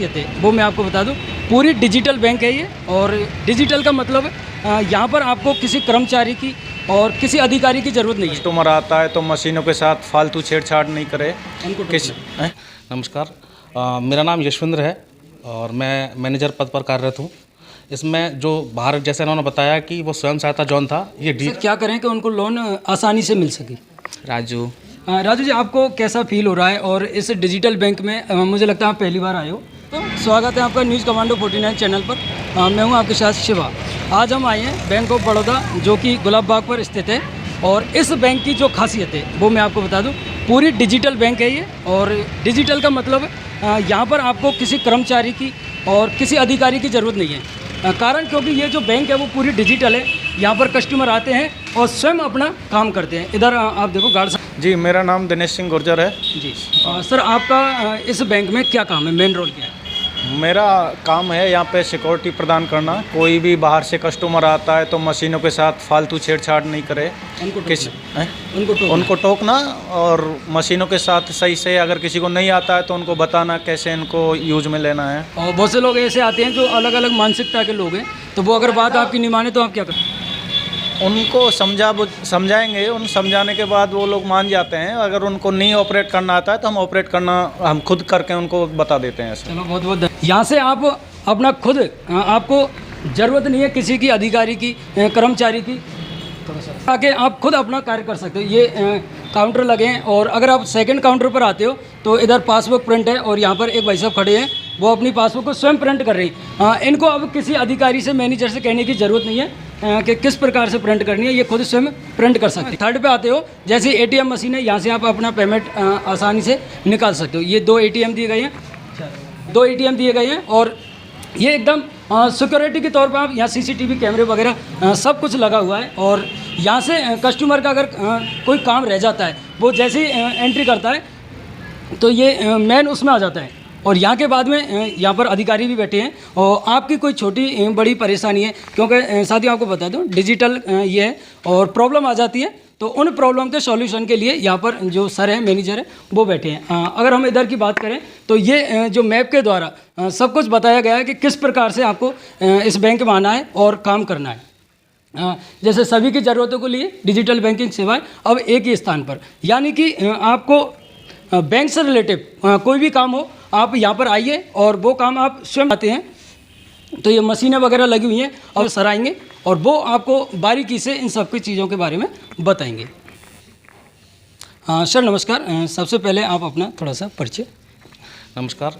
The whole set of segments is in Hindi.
खासियत है वो मैं आपको बता दूं, पूरी डिजिटल बैंक है ये। और डिजिटल का मतलब यहाँ पर आपको किसी कर्मचारी की और किसी अधिकारी की ज़रूरत नहीं है। कस्टमर आता है तो मशीनों के साथ फालतू छेड़छाड़ नहीं करे। उनको किस नमस्कार, मेरा नाम यशविंद्र है और मैं मैनेजर पद पर कार्यरत हूँ। इसमें जो बाहर जैसे उन्होंने बताया कि वो स्वयं सहायता जौन था, ये सर क्या करें कि उनको लोन आसानी से मिल सके। राजू राजू जी, आपको कैसा फील हो रहा है और इस डिजिटल बैंक में मुझे लगता है आप पहली बार आए हो, तो स्वागत है आपका न्यूज़ कमांडो 49 चैनल पर। मैं हूं आपके साथ शिवा। आज हम आए हैं बैंक ऑफ बड़ौदा जो कि गुलाब बाग पर स्थित है। और इस बैंक की जो खासियत है वो मैं आपको बता दूं, पूरी डिजिटल बैंक है ये। और डिजिटल का मतलब यहाँ पर आपको किसी कर्मचारी की और किसी अधिकारी की ज़रूरत नहीं है। कारण क्योंकि ये जो बैंक है वो पूरी डिजिटल है। यहाँ पर कस्टमर आते हैं और स्वयं अपना काम करते हैं। इधर आप देखो गार्ड साहब। जी, मेरा नाम दिनेश सिंह गुर्जर है। जी सर, आपका इस बैंक में क्या काम है, मेन रोल क्या है? मेरा काम है यहाँ पे सिक्योरिटी प्रदान करना। कोई भी बाहर से कस्टमर आता है तो मशीनों के साथ फालतू छेड़छाड़ नहीं करे। उनको टोकना और मशीनों के साथ सही से, अगर किसी को नहीं आता है तो उनको बताना कैसे इनको यूज में लेना है। और बहुत से लोग ऐसे आते हैं जो अलग अलग मानसिकता के लोग हैं, तो वो अगर बात आपकी नहीं माने तो आप क्या करें? उनको समझाएंगे। उन समझाने के बाद वो लोग मान जाते हैं। अगर उनको नहीं ऑपरेट करना आता है तो हम ऑपरेट करना हम खुद करके उनको बता देते हैं। चलो बहुत बहुत यहाँ से आप अपना खुद, आपको ज़रूरत नहीं है किसी की, अधिकारी की, कर्मचारी की, आके आप खुद अपना कार्य कर सकते हो। ये काउंटर लगे हैं और अगर आप सेकंड काउंटर पर आते हो तो इधर पासबुक प्रिंट है और यहाँ पर एक भाई साहब खड़े हैं, वो अपनी पासबुक को स्वयं प्रिंट कर रही हैं। इनको अब किसी अधिकारी से, मैनेजर से कहने की ज़रूरत नहीं है कि किस प्रकार से प्रिंट करनी है, ये खुद स्वयं प्रिंट कर सकते हैं। थर्ड पे आते हो, जैसे एटीएम मशीन है, यहाँ से आप अपना पेमेंट आसानी से निकाल सकते हो। ये 2 एटीएम दिए गए हैं, 2 एटीएम दिए गए हैं और ये एकदम सिक्योरिटी के तौर पर आप यहाँ सीसीटीवी कैमरे वगैरह सब कुछ लगा हुआ है। और यहाँ से कस्टमर का अगर कोई काम रह जाता है, वो जैसे ही एंट्री करता है तो ये मैन उसमें आ जाता है। और यहाँ के बाद में यहाँ पर अधिकारी भी बैठे हैं और आपकी कोई छोटी बड़ी परेशानी है, क्योंकि साथियों आपको बता दूँ डिजिटल ये है और प्रॉब्लम आ जाती है, तो उन प्रॉब्लम के सॉल्यूशन के लिए यहाँ पर जो सर हैं, मैनेजर हैं, वो बैठे हैं। अगर हम इधर की बात करें तो ये जो मैप के द्वारा सब कुछ बताया गया है कि किस प्रकार से आपको इस बैंक में आना है और काम करना है। जैसे सभी की ज़रूरतों के लिए डिजिटल बैंकिंग सेवाएं अब एक ही स्थान पर, यानी कि आपको बैंक से रिलेटिव कोई भी काम हो, आप यहाँ पर आइए और वो काम आप स्वयं आते हैं। तो ये मशीनें वगैरह लगी हुई हैं और सर आएंगे और वो आपको बारीकी से इन सब की चीज़ों के बारे में बताएंगे। सर नमस्कार, सबसे पहले आप अपना थोड़ा सा परिचय। नमस्कार,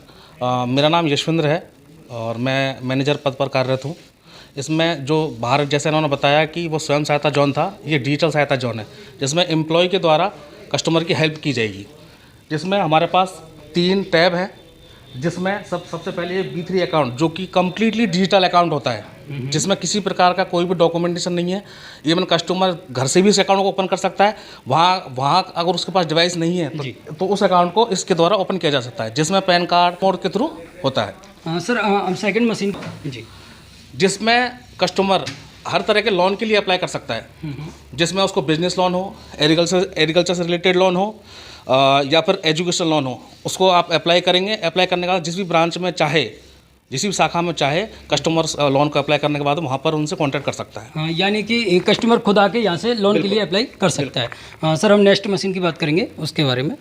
मेरा नाम यशविंद्र है और मैं मैनेजर पद पर कार्यरत हूँ। इसमें जो बाहर जैसे उन्होंने बताया कि वो स्वयं सहायता जौन था, ये डिजिटल सहायता जौन है, जिसमें एम्प्लॉय के द्वारा कस्टमर की हेल्प की जाएगी। जिसमें हमारे पास 3 टैब हैं, जिसमें सबसे पहले ये B3 अकाउंट, जो कि कम्प्लीटली डिजिटल अकाउंट होता है, जिसमें किसी प्रकार का कोई भी डॉक्यूमेंटेशन नहीं है। इवन कस्टमर घर से भी इस अकाउंट को ओपन कर सकता है। वहाँ अगर उसके पास डिवाइस नहीं है तो उस अकाउंट को इसके द्वारा ओपन किया जा सकता है, जिसमें पैन कार्ड मोड के थ्रू होता है। सर सेकंड मशीन जी, जिसमें कस्टमर हर तरह के लोन के लिए अप्लाई कर सकता है, जिसमें उसको बिजनेस लोन हो, एग्रीकल्चर से रिलेटेड लोन हो या फिर एजुकेशन लोन हो, उसको आप अप्लाई करेंगे। अप्लाई करने के बाद जिस भी ब्रांच में चाहे, जिस भी शाखा में चाहे, कस्टमर लोन को अप्लाई करने के बाद वहाँ पर उनसे कॉन्टैक्ट कर सकता है। हाँ, यानी कि कस्टमर खुद आके यहाँ से लोन के लिए अप्लाई कर सकता है। सर हम नेक्स्ट मशीन की बात करेंगे, उसके बारे में।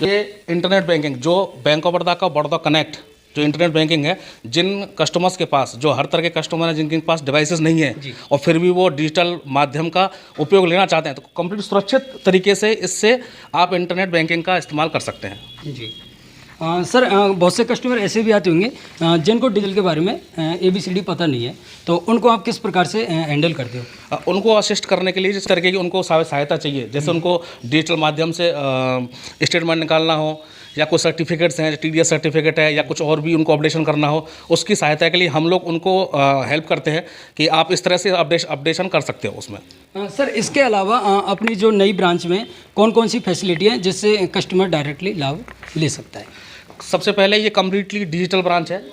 ये इंटरनेट बैंकिंग, जो बैंक ऑफ बड़ौदा का बड़ौदा कनेक्ट जो इंटरनेट बैंकिंग है, जिन कस्टमर्स के पास, जो हर तरह के कस्टमर हैं जिनके पास डिवाइसेस नहीं है और फिर भी वो डिजिटल माध्यम का उपयोग लेना चाहते हैं, तो कंप्लीट सुरक्षित तरीके से इससे आप इंटरनेट बैंकिंग का इस्तेमाल कर सकते हैं। जी सर, बहुत से कस्टमर ऐसे भी आते होंगे जिनको डिजिटल के बारे में ABCD पता नहीं है, तो उनको आप किस प्रकार से हैंडल करते हो? उनको असिस्ट करने के लिए जिस तरीके की उनको सहायता चाहिए, जैसे उनको डिजिटल माध्यम से स्टेटमेंट निकालना हो, या कुछ सर्टिफिकेट्स हैं, TDS सर्टिफिकेट है, या कुछ और भी उनको अपडेशन करना हो, उसकी सहायता के लिए हम लोग उनको हेल्प करते हैं कि आप इस तरह से अपडेशन कर सकते हो उसमें। सर इसके अलावा अपनी जो नई ब्रांच में कौन कौन सी फैसिलिटी है जिससे कस्टमर डायरेक्टली लाभ ले सकता है? सबसे पहले ये कम्प्लीटली डिजिटल ब्रांच है,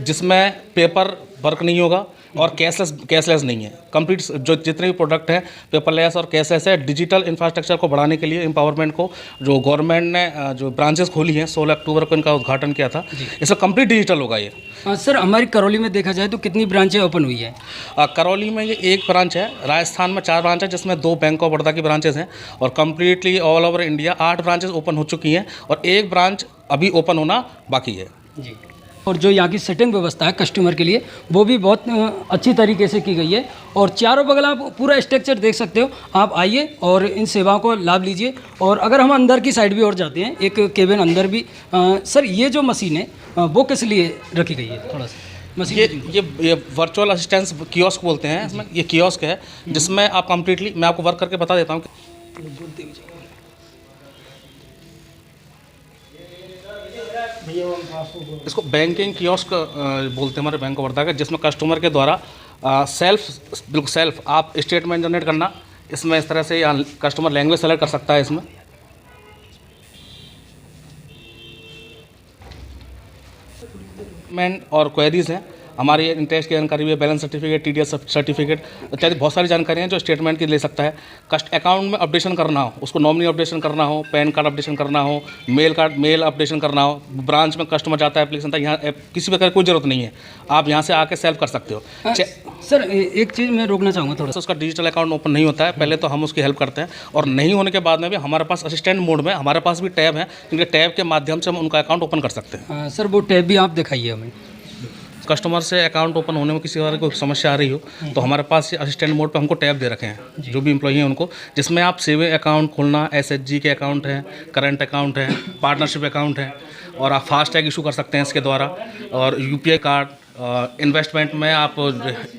जिसमें पेपर वर्क नहीं होगा। और कैशलेस नहीं है। कंप्लीट जो जितने भी प्रोडक्ट हैं पेपरलेस और कैशलेस है। डिजिटल इंफ्रास्ट्रक्चर को बढ़ाने के लिए, एम्पावरमेंट को, जो गवर्नमेंट ने जो ब्रांचेस खोली हैं 16 अक्टूबर को इनका उद्घाटन किया था, इसमें कंप्लीट डिजिटल होगा ये। सर हमारी करौली में देखा जाए तो कितनी ब्रांचें ओपन हुई है? करौली में ये एक ब्रांच है, राजस्थान में 4 ब्रांच है जिसमें 2 बैंक ऑफ बड़ौदा की ब्रांचेस हैं, और completely all over India 8 branches open हो चुकी हैं और 1 ब्रांच अभी ओपन होना बाकी है जी। और जो यहाँ की सेटिंग व्यवस्था है कस्टमर के लिए वो भी बहुत अच्छी तरीके से की गई है, और चारों बगल आप पूरा स्ट्रक्चर देख सकते हो। आप आइए और इन सेवाओं को लाभ लीजिए। और अगर हम अंदर की साइड भी और जाते हैं, एक केबिन अंदर भी सर ये जो मशीन है वो किस लिए रखी गई है? थोड़ा सा मशीन ये वर्चुअल असिस्टेंस कियोस्क बोलते हैं इसमें। ये कियोस्क है जिसमें आप कम्प्लीटली, मैं आपको वर्क करके बता देता हूँ। इसको बैंकिंग कियोस्क बोलते हैं हमारे बैंक ऑफ बड़ौदा का, जिसमें कस्टमर के द्वारा बिल्कुल सेल्फ आप स्टेटमेंट जनरेट करना, इसमें इस तरह से कस्टमर लैंग्वेज सेलेक्ट कर सकता है। इसमें और क्वेरीज हैं, हमारी इंटरेस्ट की जानकारी भी है, बैलेंस सर्टिफिकेट, TDS सर्टिफिकेट इत्यादि बहुत सारी जानकारियाँ हैं जो स्टेटमेंट की ले सकता है। अकाउंट में अपडेशन करना हो, उसको नॉमिनी अपडेशन करना हो, पैन कार्ड अपडेशन करना हो, मेल अपडेशन करना हो, ब्रांच में कस्टमर जाता है एप्लीकेशन था, यहाँ किसी प्रकार की कोई ज़रूरत नहीं है, आप यहाँ से आके सेल्फ कर सकते हो। सर एक चीज़ मैं रोकना चाहूँगा थोड़ा सा, उसका डिजिटल अकाउंट ओपन नहीं होता है, पहले तो हम उसकी हेल्प करते हैं, और नहीं होने के बाद में भी हमारे पास असिस्टेंट मोड में हमारे पास भी टैब है, जिनके टैब के माध्यम से हम उनका अकाउंट ओपन कर सकते हैं। सर वो टैब भी आप दिखाइए हमें। कस्टमर से अकाउंट ओपन होने में किसी तरह कोई समस्या आ रही हो तो हमारे पास असिस्टेंट मोड पे हमको टैब दे रखे हैं, जो भी एम्प्लॉई हैं उनको, जिसमें आप सेविंग अकाउंट खोलना, SHG के अकाउंट हैं, करंट अकाउंट है, पार्टनरशिप अकाउंट है, और आप फास्टैग इशू कर सकते हैं इसके द्वारा, और UPI कार्ड, इन्वेस्टमेंट में आप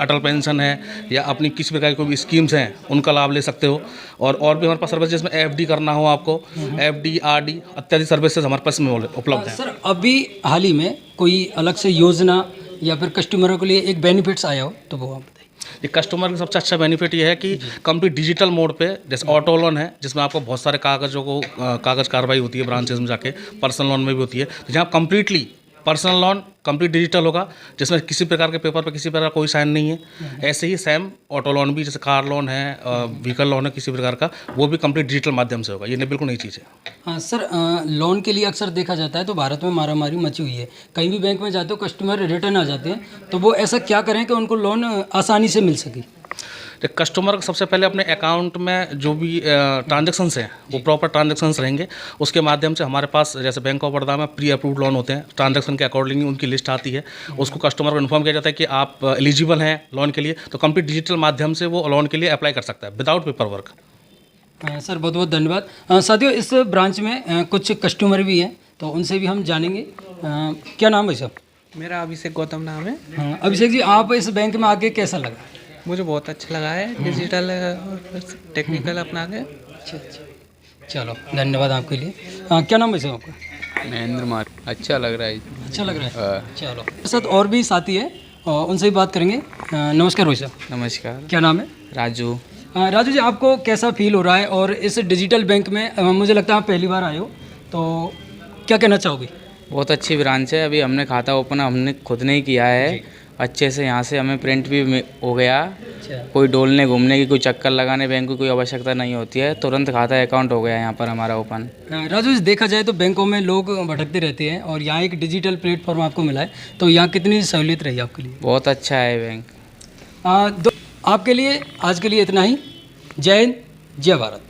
अटल पेंशन है या अपनी किसी प्रकार की कोई भी स्कीम्स हैं उनका लाभ ले सकते हो, और भी हमारे पास सर्विस जिसमें FD करना हो आपको, FD RD इत्यादि सर्विसेज हमारे पास में उपलब्ध हैं। सर अभी हाल ही में कोई अलग से योजना या फिर कस्टमरों के लिए एक बेनिफिट्स आया हो तो वो आप बताइए। ये कस्टमर का सबसे अच्छा बेनिफिट ये है कि कंप्लीट डिजिटल मोड पे, जैसे ऑटो लोन है जिसमें आपको बहुत सारे कागज़ कार्रवाई होती है ब्रांचेज में जाके, पर्सनल लोन में भी होती है, तो जहाँ completely personal loan complete digital होगा, जिसमें किसी प्रकार के पेपर पे किसी प्रकार कोई साइन नहीं है। ऐसे ही सेम ऑटो लोन भी, जैसे कार लोन है, व्हीकल लोन है किसी प्रकार का, वो भी कंप्लीट डिजिटल माध्यम से होगा। ये बिल्कुल नई चीज़ है। हाँ सर, लोन के लिए अक्सर देखा जाता है तो भारत में मारामारी मची हुई है, कहीं भी बैंक में जाते हो कस्टमर रिटर्न आ जाते हैं, तो वो ऐसा क्या करें कि उनको लोन आसानी से मिल सके? तो कस्टमर को सबसे पहले अपने अकाउंट में जो भी ट्रांजेक्शन्स हैं वो प्रॉपर ट्रांजेक्शन्स रहेंगे, उसके माध्यम से हमारे पास जैसे बैंक ऑफ बड़ौदा में प्री अप्रूव्ड लोन होते हैं, ट्रांजेक्शन के अकॉर्डिंग उनकी लिस्ट आती है, उसको कस्टमर को इन्फॉर्म किया जाता है कि आप एलिजिबल हैं लोन के लिए, तो कंप्लीट डिजिटल माध्यम से वो लोन के लिए अप्लाई कर सकता है विदाउट पेपर वर्क। सर बहुत बहुत धन्यवाद। साथियों इस ब्रांच में कुछ कस्टमर भी हैं तो उनसे भी हम जानेंगे। क्या नाम है साहब? मेरा अभिषेक गौतम नाम है। हाँ अभिषेक जी, आप इस बैंक में आके कैसा लगा? मुझे बहुत अच्छा लगा है, डिजिटल टेक्निकल अपना के। अच्छा, चलो धन्यवाद आपके लिए। क्या नाम है साहब आपका? महेंद्र मार। अच्छा लग रहा है। अच्छा लग रहा है, चलो। मेरे साथ और भी साथी है, उनसे भी बात करेंगे। नमस्कार भाई साहब। नमस्कार। क्या नाम है? राजू। राजू जी, आपको कैसा फील हो रहा है और इस डिजिटल बैंक में मुझे लगता है आप पहली बार आए हो, तो क्या कहना चाहोगे? बहुत अच्छी ब्रांच है। अभी हमने खाता ओपन हमने खुद नहीं किया है, अच्छे से यहाँ से हमें प्रिंट भी हो गया। कोई डोलने घूमने की, कोई चक्कर लगाने बैंक की कोई आवश्यकता नहीं होती है, तुरंत खाता अकाउंट हो गया यहाँ पर हमारा ओपन। राजू जी, देखा जाए तो बैंकों में लोग भटकते रहते हैं और यहाँ एक डिजिटल प्लेटफॉर्म आपको मिला है, तो यहाँ कितनी सहूलियत रही आपके लिए? बहुत अच्छा है बैंक। आपके लिए आज के लिए इतना ही। जय हिंद, जय भारत।